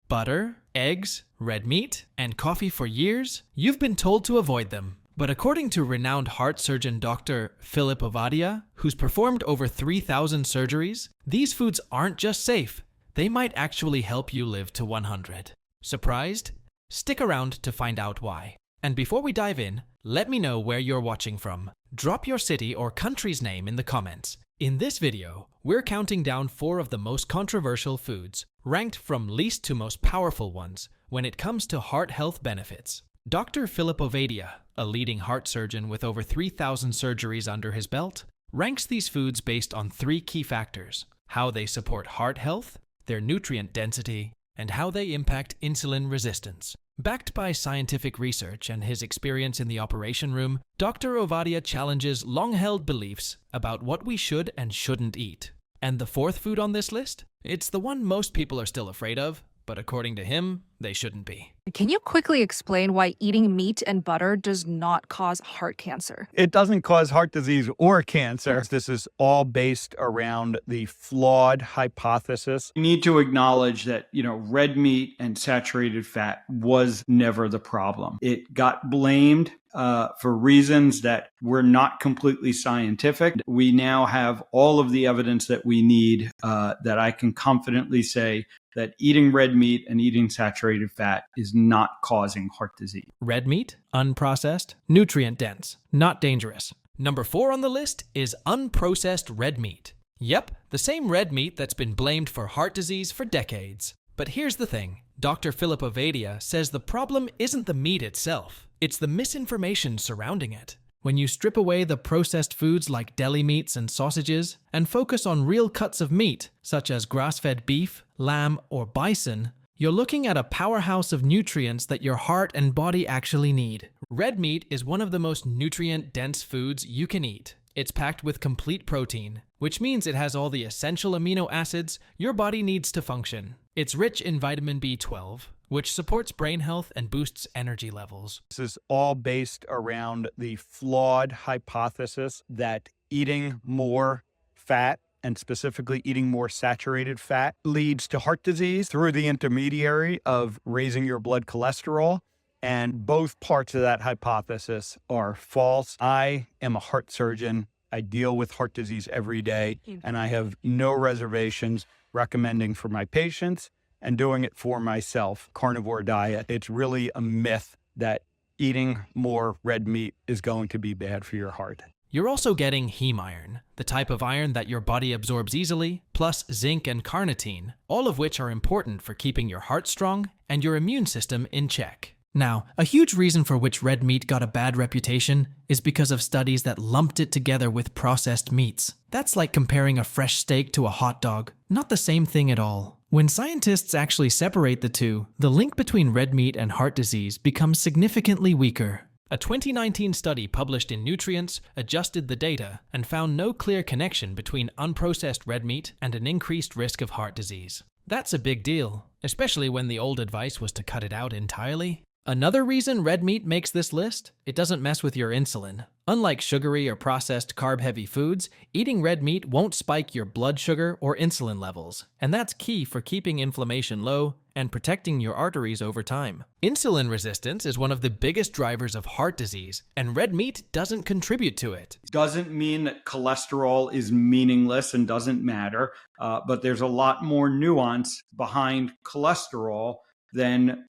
butter, eggs, red meat, and coffee for years, you've been told to avoid them. But according to renowned heart surgeon Dr. Philip Ovadia, who's performed over 3,000 surgeries, these foods aren't just safe, they might actually help you live to 100. Surprised? Stick around to find out why. And before we dive in, let me know where you're watching from. Drop your city or country's name in the comments. In this video, we're counting down 4 of the most controversial foods, ranked from least to most powerful ones, when it comes to heart health benefits. Dr. Philip Ovadia, a leading heart surgeon with over 3,000 surgeries under his belt, ranks these foods based on 3 key factors: how they support heart health, their nutrient density, and how they impact insulin resistance. Backed by scientific research and his experience in the operation room, Dr. Ovadia challenges long-held beliefs about what we should and shouldn't eat. And the 4th food on this list? It's the one most people are still afraid of, but according to him, they shouldn't be. Can you quickly explain why eating meat and butter does not cause heart cancer? It doesn't cause heart disease or cancer. This is all based around the flawed hypothesis. We need to acknowledge that, red meat and saturated fat was never the problem. It got blamed for reasons that were not completely scientific. We now have all of the evidence that we need that I can confidently say that eating red meat and eating saturated fat is not causing heart disease. Red meat, unprocessed, nutrient-dense, not dangerous. Number 4 on the list is unprocessed red meat. Yep, the same red meat that's been blamed for heart disease for decades. But here's the thing. Dr. Philip Ovadia says the problem isn't the meat itself. It's the misinformation surrounding it. When you strip away the processed foods like deli meats and sausages and focus on real cuts of meat, such as grass-fed beef, lamb, or bison, you're looking at a powerhouse of nutrients that your heart and body actually need. Red meat is one of the most nutrient-dense foods you can eat. It's packed with complete protein, which means it has all the essential amino acids your body needs to function. It's rich in vitamin B12, which supports brain health and boosts energy levels. This is all based around the flawed hypothesis that eating more fat, and specifically eating more saturated fat, leads to heart disease through the intermediary of raising your blood cholesterol. And both parts of that hypothesis are false. I am a heart surgeon. I deal with heart disease every day, and I have no reservations recommending for my patients and doing it for myself, carnivore diet. It's really a myth that eating more red meat is going to be bad for your heart. You're also getting heme iron, the type of iron that your body absorbs easily, plus zinc and carnitine, all of which are important for keeping your heart strong and your immune system in check. Now, a huge reason for which red meat got a bad reputation is because of studies that lumped it together with processed meats. That's like comparing a fresh steak to a hot dog. Not the same thing at all. When scientists actually separate the two, the link between red meat and heart disease becomes significantly weaker. A 2019 study published in Nutrients adjusted the data and found no clear connection between unprocessed red meat and an increased risk of heart disease. That's a big deal, especially when the old advice was to cut it out entirely. Another reason red meat makes this list? It doesn't mess with your insulin. Unlike sugary or processed carb-heavy foods, eating red meat won't spike your blood sugar or insulin levels, and that's key for keeping inflammation low and protecting your arteries over time. Insulin resistance is one of the biggest drivers of heart disease, and red meat doesn't contribute to it. Doesn't mean that cholesterol is meaningless and doesn't matter, but there's a lot more nuance behind cholesterol than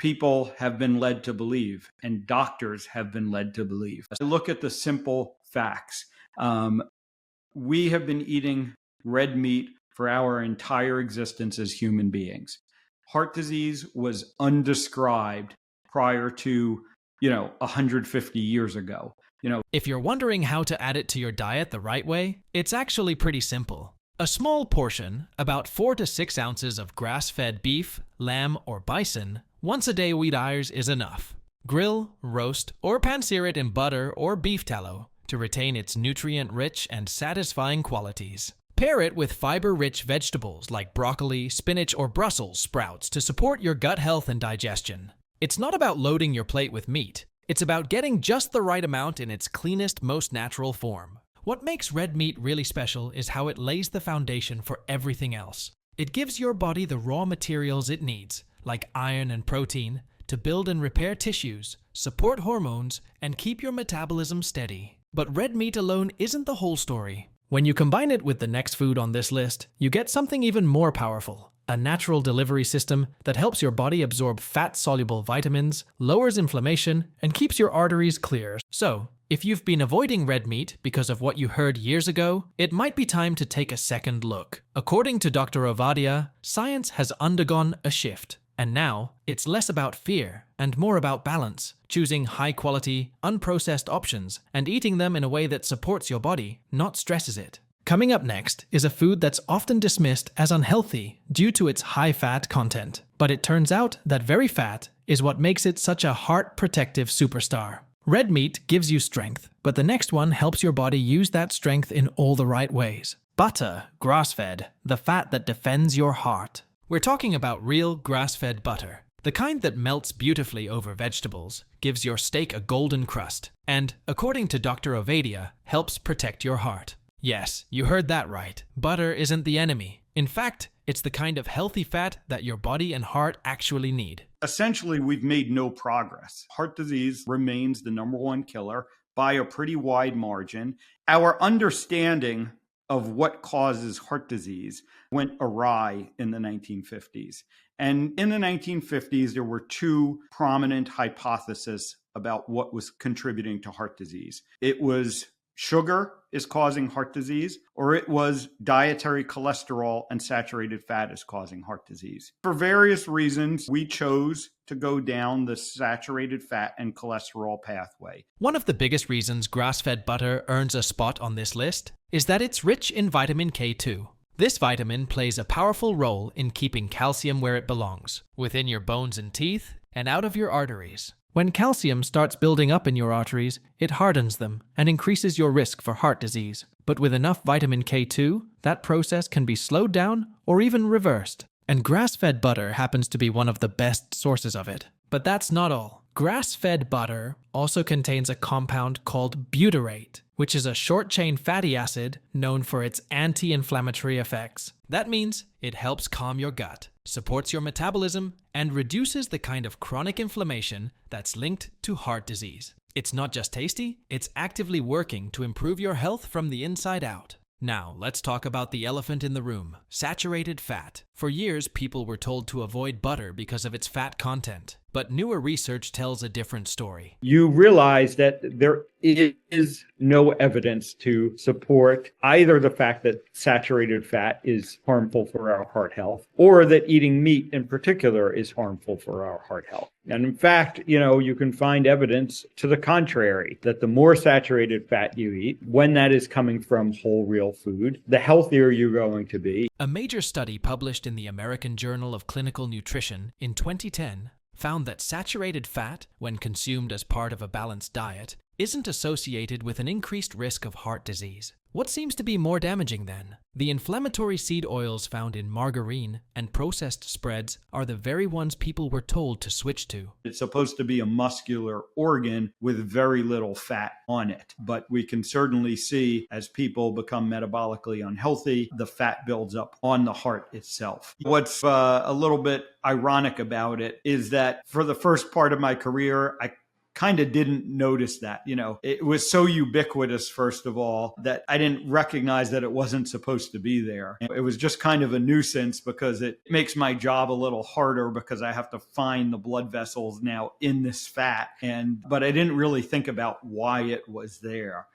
people have been led to believe, and doctors have been led to believe. Look at the simple facts. We have been eating red meat for our entire existence as human beings. Heart disease was undescribed prior to, 150 years ago. If you're wondering how to add it to your diet the right way, it's actually pretty simple. A small portion, about 4 to 6 ounces of grass-fed beef, lamb, or bison, once a day wheat iron is enough. Grill, roast, or pan-sear it in butter or beef tallow to retain its nutrient-rich and satisfying qualities. Pair it with fiber-rich vegetables like broccoli, spinach, or Brussels sprouts to support your gut health and digestion. It's not about loading your plate with meat. It's about getting just the right amount in its cleanest, most natural form. What makes red meat really special is how it lays the foundation for everything else. It gives your body the raw materials it needs, like iron and protein, to build and repair tissues, support hormones, and keep your metabolism steady. But red meat alone isn't the whole story. When you combine it with the next food on this list, you get something even more powerful. A natural delivery system that helps your body absorb fat-soluble vitamins, lowers inflammation, and keeps your arteries clear. So, if you've been avoiding red meat because of what you heard years ago, it might be time to take a second look. According to Dr. Ovadia, science has undergone a shift. And now, it's less about fear and more about balance, choosing high-quality, unprocessed options and eating them in a way that supports your body, not stresses it. Coming up next is a food that's often dismissed as unhealthy due to its high fat content. But it turns out that very fat is what makes it such a heart-protective superstar. Red meat gives you strength, but the next one helps your body use that strength in all the right ways. Butter, grass-fed, the fat that defends your heart. We're talking about real grass-fed butter, the kind that melts beautifully over vegetables, gives your steak a golden crust, and, according to Dr. Ovadia, helps protect your heart. Yes, you heard that right. Butter isn't the enemy. In fact, it's the kind of healthy fat that your body and heart actually need. Essentially, we've made no progress. Heart disease remains the #1 killer by a pretty wide margin. Our understanding of what causes heart disease went awry in the 1950s. And in the 1950s, there were two prominent hypotheses about what was contributing to heart disease. It was sugar is causing heart disease, or it was dietary cholesterol and saturated fat is causing heart disease. For various reasons, we chose to go down the saturated fat and cholesterol pathway. One of the biggest reasons grass-fed butter earns a spot on this list is that it's rich in vitamin K2. This vitamin plays a powerful role in keeping calcium where it belongs, within your bones and teeth, and out of your arteries. When calcium starts building up in your arteries, it hardens them and increases your risk for heart disease. But with enough vitamin K2, that process can be slowed down or even reversed. And grass-fed butter happens to be one of the best sources of it. But that's not all. Grass-fed butter also contains a compound called butyrate, which is a short-chain fatty acid known for its anti-inflammatory effects. That means it helps calm your gut, supports your metabolism, and reduces the kind of chronic inflammation that's linked to heart disease. It's not just tasty, it's actively working to improve your health from the inside out. Now, let's talk about the elephant in the room, saturated fat. For years, people were told to avoid butter because of its fat content. But newer research tells a different story. You realize that there is no evidence to support either the fact that saturated fat is harmful for our heart health or that eating meat in particular is harmful for our heart health. And in fact, you can find evidence to the contrary, that the more saturated fat you eat, when that is coming from whole real food, the healthier you're going to be. A major study published in the American Journal of Clinical Nutrition in 2010 found that saturated fat, when consumed as part of a balanced diet, isn't associated with an increased risk of heart disease. What seems to be more damaging then? The inflammatory seed oils found in margarine and processed spreads are the very ones people were told to switch to. It's supposed to be a muscular organ with very little fat on it. But we can certainly see as people become metabolically unhealthy, the fat builds up on the heart itself. What's a little bit ironic about it is that for the first part of my career, I kind of didn't notice that. It was so ubiquitous, first of all, that I didn't recognize that it wasn't supposed to be there. It was just kind of a nuisance because it makes my job a little harder because I have to find the blood vessels now in this fat. But I didn't really think about why it was there.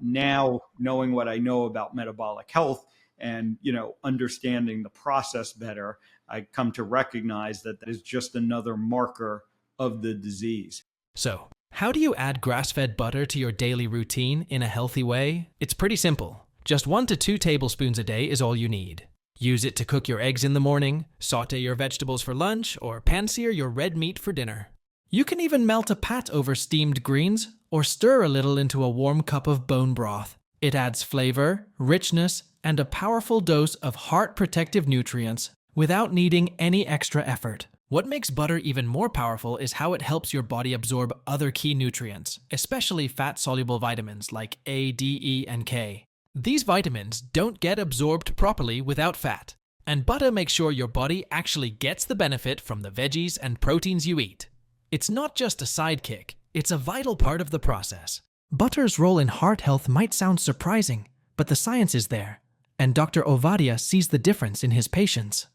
Now, knowing what I know about metabolic health and, understanding the process better, I come to recognize that that is just another marker of the disease. So, how do you add grass-fed butter to your daily routine in a healthy way? It's pretty simple. Just 1 to 2 tablespoons a day is all you need. Use it to cook your eggs in the morning, saute your vegetables for lunch, or pan-sear your red meat for dinner. You can even melt a pat over steamed greens or stir a little into a warm cup of bone broth. It adds flavor, richness, and a powerful dose of heart-protective nutrients without needing any extra effort. What makes butter even more powerful is how it helps your body absorb other key nutrients, especially fat-soluble vitamins like A, D, E, and K. These vitamins don't get absorbed properly without fat, And butter makes sure your body actually gets the benefit from the veggies and proteins you eat. It's not just a sidekick, it's a vital part of the process. Butter's role in heart health might sound surprising, but the science is there, and Dr. Ovadia sees the difference in his patients.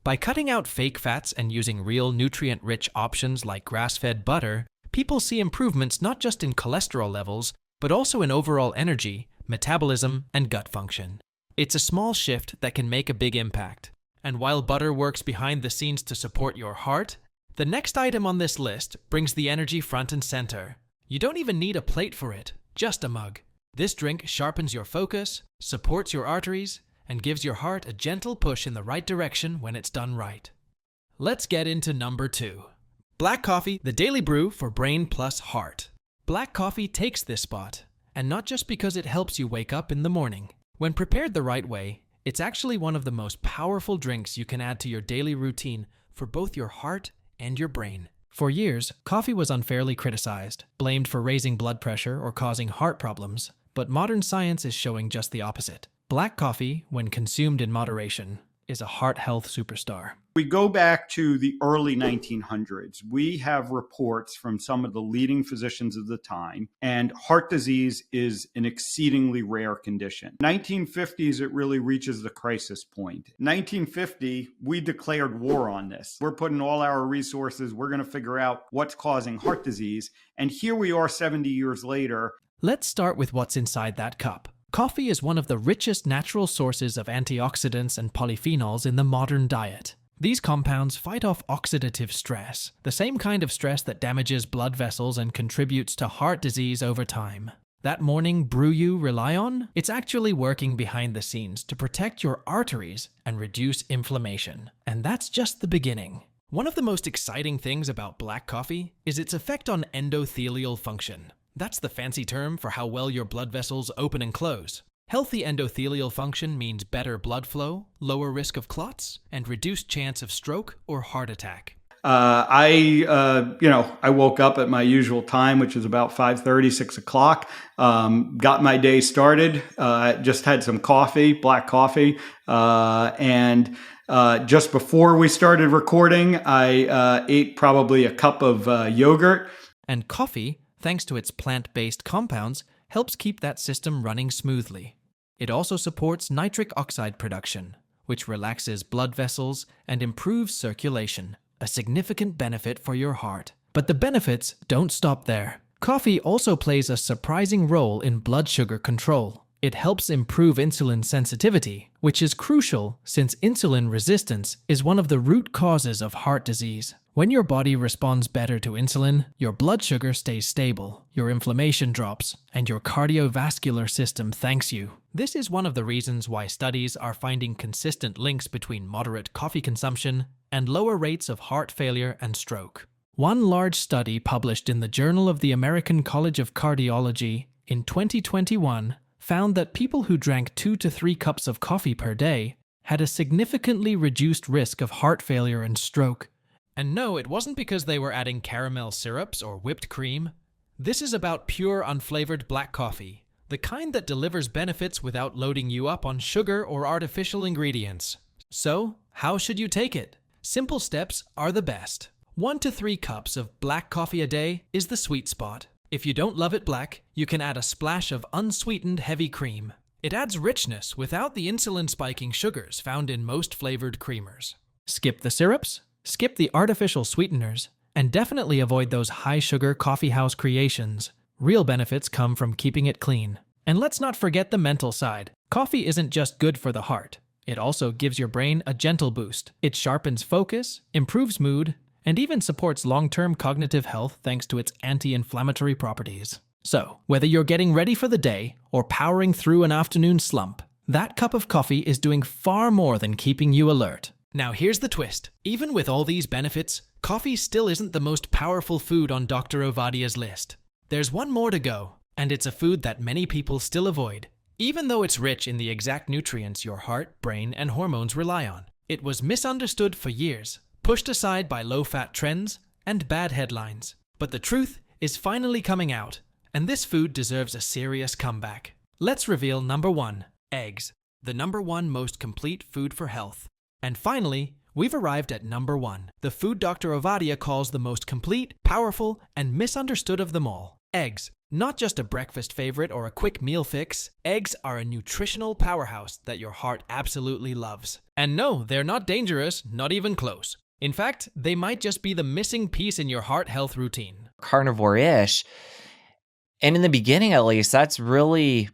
By cutting out fake fats and using real nutrient-rich options like grass-fed butter, people see improvements not just in cholesterol levels, but also in overall energy, metabolism, and gut function. It's a small shift that can make a big impact. And while butter works behind the scenes to support your heart, the next item on this list brings the energy front and center. You don't even need a plate for it, just a mug. This drink sharpens your focus, supports your arteries, and gives your heart a gentle push in the right direction when it's done right. Let's get into number 2. Black coffee, the daily brew for brain plus heart. Black coffee takes this spot, and not just because it helps you wake up in the morning. When prepared the right way, it's actually one of the most powerful drinks you can add to your daily routine for both your heart and your brain. For years, coffee was unfairly criticized, blamed for raising blood pressure or causing heart problems, but modern science is showing just the opposite. Black coffee, when consumed in moderation, is a heart health superstar. We go back to the early 1900s. We have reports from some of the leading physicians of the time, and heart disease is an exceedingly rare condition. 1950s, it really reaches the crisis point. 1950, we declared war on this. We're putting all our resources, we're going to figure out what's causing heart disease. And here we are 70 years later. Let's start with what's inside that cup. Coffee is one of the richest natural sources of antioxidants and polyphenols in the modern diet. These compounds fight off oxidative stress, the same kind of stress that damages blood vessels and contributes to heart disease over time. That morning brew you rely on? It's actually working behind the scenes to protect your arteries and reduce inflammation. And that's just the beginning. One of the most exciting things about black coffee is its effect on endothelial function. That's the fancy term for how well your blood vessels open and close. Healthy endothelial function means better blood flow, lower risk of clots, and reduced chance of stroke or heart attack. I woke up at my usual time, which is about 5:30, 6 o'clock. Got my day started. Just had some coffee, black coffee, and just before we started recording, I ate probably a cup of yogurt. And coffee, thanks to its plant-based compounds, helps keep that system running smoothly. It also supports nitric oxide production, which relaxes blood vessels and improves circulation, a significant benefit for your heart. But the benefits don't stop there. Coffee also plays a surprising role in blood sugar control. It helps improve insulin sensitivity, which is crucial since insulin resistance is one of the root causes of heart disease. When your body responds better to insulin, your blood sugar stays stable, your inflammation drops, and your cardiovascular system thanks you. This is one of the reasons why studies are finding consistent links between moderate coffee consumption and lower rates of heart failure and stroke. One large study published in the Journal of the American College of Cardiology in 2021 found that people who drank 2 to 3 cups of coffee per day had a significantly reduced risk of heart failure and stroke. And no, it wasn't because they were adding caramel syrups or whipped cream. This is about pure unflavored black coffee, the kind that delivers benefits without loading you up on sugar or artificial ingredients. So, how should you take it? Simple steps are the best. 1 to 3 cups of black coffee a day is the sweet spot. If you don't love it black, you can add a splash of unsweetened heavy cream. It adds richness without the insulin-spiking sugars found in most flavored creamers. Skip the syrups, skip the artificial sweeteners, and definitely avoid those high-sugar coffeehouse creations. Real benefits come from keeping it clean. And let's not forget the mental side. Coffee isn't just good for the heart. It also gives your brain a gentle boost. It sharpens focus, improves mood, and even supports long-term cognitive health thanks to its anti-inflammatory properties. So, whether you're getting ready for the day or powering through an afternoon slump, that cup of coffee is doing far more than keeping you alert. Now here's the twist. Even with all these benefits, coffee still isn't the most powerful food on Dr. Ovadia's list. There's one more to go, and it's a food that many people still avoid. Even though it's rich in the exact nutrients your heart, brain, and hormones rely on, it was misunderstood for years, pushed aside by low-fat trends and bad headlines. But the truth is finally coming out, and this food deserves a serious comeback. Let's reveal number 1, eggs, the number 1 most complete food for health. And finally, we've arrived at number 1, the food Dr. Ovadia calls the most complete, powerful, and misunderstood of them all: eggs. Not just a breakfast favorite or a quick meal fix, eggs are a nutritional powerhouse that your heart absolutely loves. And no, they're not dangerous, not even close. In fact, they might just be the missing piece in your heart health routine. Carnivore-ish. And in the beginning, at least, that's really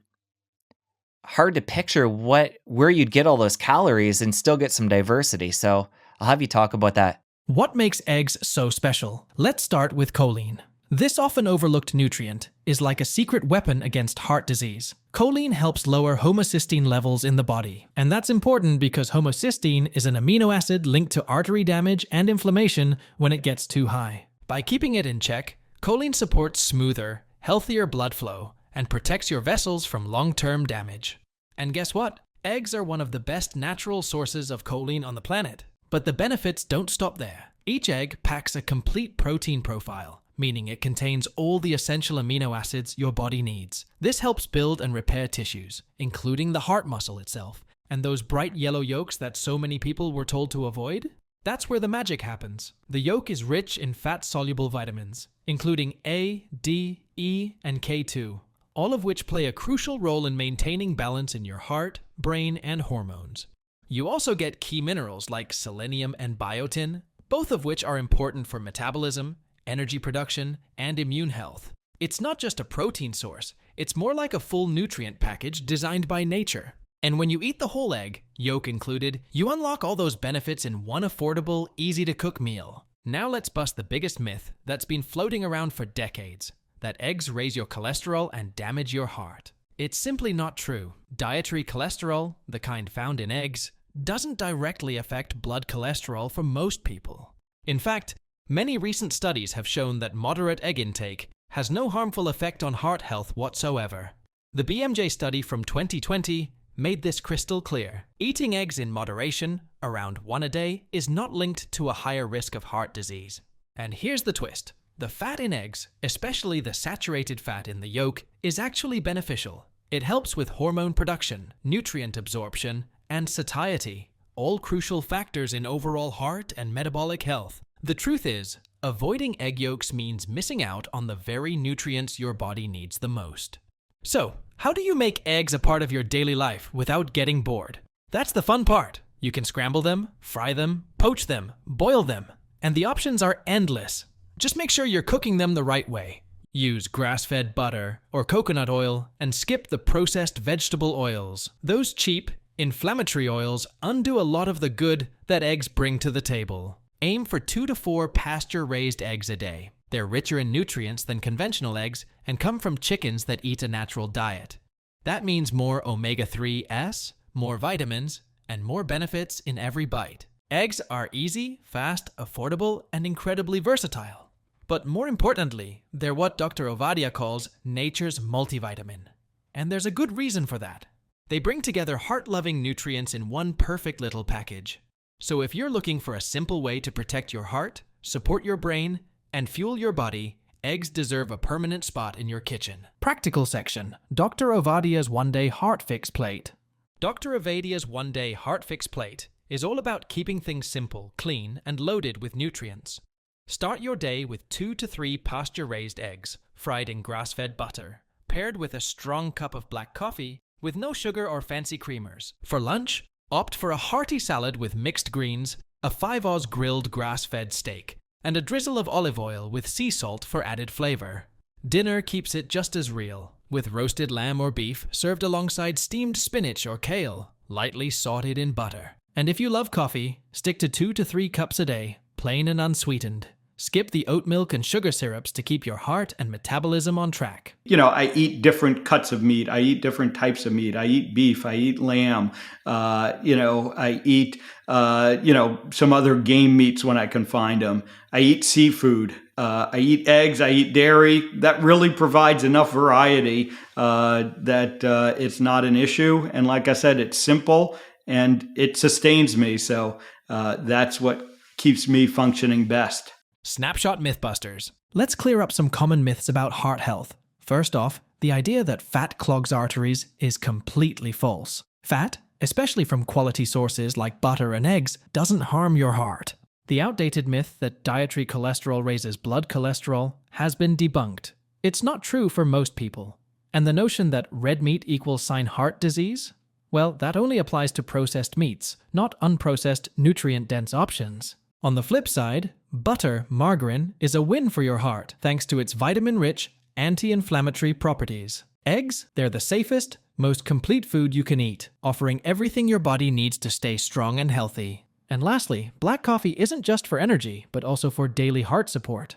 hard to picture where you'd get all those calories and still get some diversity. So I'll have you talk about that. What makes eggs so special? Let's start with choline. This often overlooked nutrient is like a secret weapon against heart disease. Choline helps lower homocysteine levels in the body, and that's important because homocysteine is an amino acid linked to artery damage and inflammation when it gets too high. By keeping it in check, choline supports smoother, healthier blood flow and protects your vessels from long-term damage. And guess what? Eggs are one of the best natural sources of choline on the planet. But the benefits don't stop there. Each egg packs a complete protein profile, meaning it contains all the essential amino acids your body needs. This helps build and repair tissues, including the heart muscle itself, and those bright yellow yolks that so many people were told to avoid. That's where the magic happens. The yolk is rich in fat-soluble vitamins, including A, D, E, and K2, all of which play a crucial role in maintaining balance in your heart, brain, and hormones. You also get key minerals like selenium and biotin, both of which are important for metabolism, energy production, and immune health. It's not just a protein source, it's more like a full nutrient package designed by nature. And when you eat the whole egg, yolk included, you unlock all those benefits in one affordable, easy-to-cook meal. Now let's bust the biggest myth that's been floating around for decades, that eggs raise your cholesterol and damage your heart. It's simply not true. Dietary cholesterol, the kind found in eggs, doesn't directly affect blood cholesterol for most people. In fact, many recent studies have shown that moderate egg intake has no harmful effect on heart health whatsoever. The BMJ study from 2020 made this crystal clear. Eating eggs in moderation, around 1 a day, is not linked to a higher risk of heart disease. And here's the twist. The fat in eggs, especially the saturated fat in the yolk, is actually beneficial. It helps with hormone production, nutrient absorption, and satiety, all crucial factors in overall heart and metabolic health. The truth is, avoiding egg yolks means missing out on the very nutrients your body needs the most. So, how do you make eggs a part of your daily life without getting bored? That's the fun part. You can scramble them, fry them, poach them, boil them, and the options are endless. Just make sure you're cooking them the right way. Use grass-fed butter or coconut oil and skip the processed vegetable oils. Those cheap, inflammatory oils undo a lot of the good that eggs bring to the table. Aim for 2 to 4 pasture-raised eggs a day. They're richer in nutrients than conventional eggs and come from chickens that eat a natural diet. That means more omega-3s, more vitamins, and more benefits in every bite. Eggs are easy, fast, affordable, and incredibly versatile. But more importantly, they're what Dr. Ovadia calls nature's multivitamin. And there's a good reason for that. They bring together heart-loving nutrients in one perfect little package. So if you're looking for a simple way to protect your heart, support your brain, and fuel your body, eggs deserve a permanent spot in your kitchen. Practical section. Dr. Ovadia's one-day heartfix plate. Dr. Ovadia's one-day heartfix plate is all about keeping things simple, clean, and loaded with nutrients. Start your day with 2 to 3 pasture-raised eggs, fried in grass-fed butter, paired with a strong cup of black coffee with no sugar or fancy creamers. For lunch, opt for a hearty salad with mixed greens, a 5-Oz grilled grass-fed steak, and a drizzle of olive oil with sea salt for added flavor. Dinner keeps it just as real, with roasted lamb or beef served alongside steamed spinach or kale, lightly sauteed in butter. And if you love coffee, stick to 2 to 3 cups a day, plain and unsweetened. Skip the oat milk and sugar syrups to keep your heart and metabolism on track. I eat different cuts of meat. I eat different types of meat. I eat beef. I eat lamb. I eat, some other game meats when I can find them. I eat seafood. I eat eggs. I eat dairy. That really provides enough variety that it's not an issue. And like I said, it's simple and it sustains me. So that's what keeps me functioning best. Snapshot Mythbusters. Let's clear up some common myths about heart health. First off, the idea that fat clogs arteries is completely false. Fat, especially from quality sources like butter and eggs, doesn't harm your heart. The outdated myth that dietary cholesterol raises blood cholesterol has been debunked. It's not true for most people. And the notion that red meat equals sign heart disease? Well, that only applies to processed meats, not unprocessed, nutrient-dense options. On the flip side, butter, margarine, is a win for your heart thanks to its vitamin-rich, anti-inflammatory properties. Eggs, they're the safest, most complete food you can eat, offering everything your body needs to stay strong and healthy. And lastly, black coffee isn't just for energy, but also for daily heart support.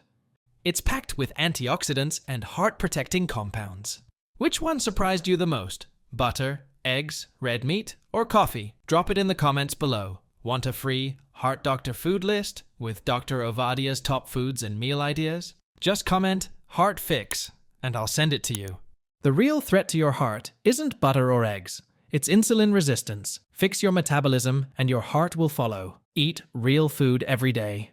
It's packed with antioxidants and heart-protecting compounds. Which one surprised you the most? Butter, eggs, red meat, or coffee? Drop it in the comments below. Want a free Heart Doctor food list with Dr. Ovadia's top foods and meal ideas? Just comment heartfix and I'll send it to you. The real threat to your heart isn't butter or eggs. It's insulin resistance. Fix your metabolism and your heart will follow. Eat real food every day.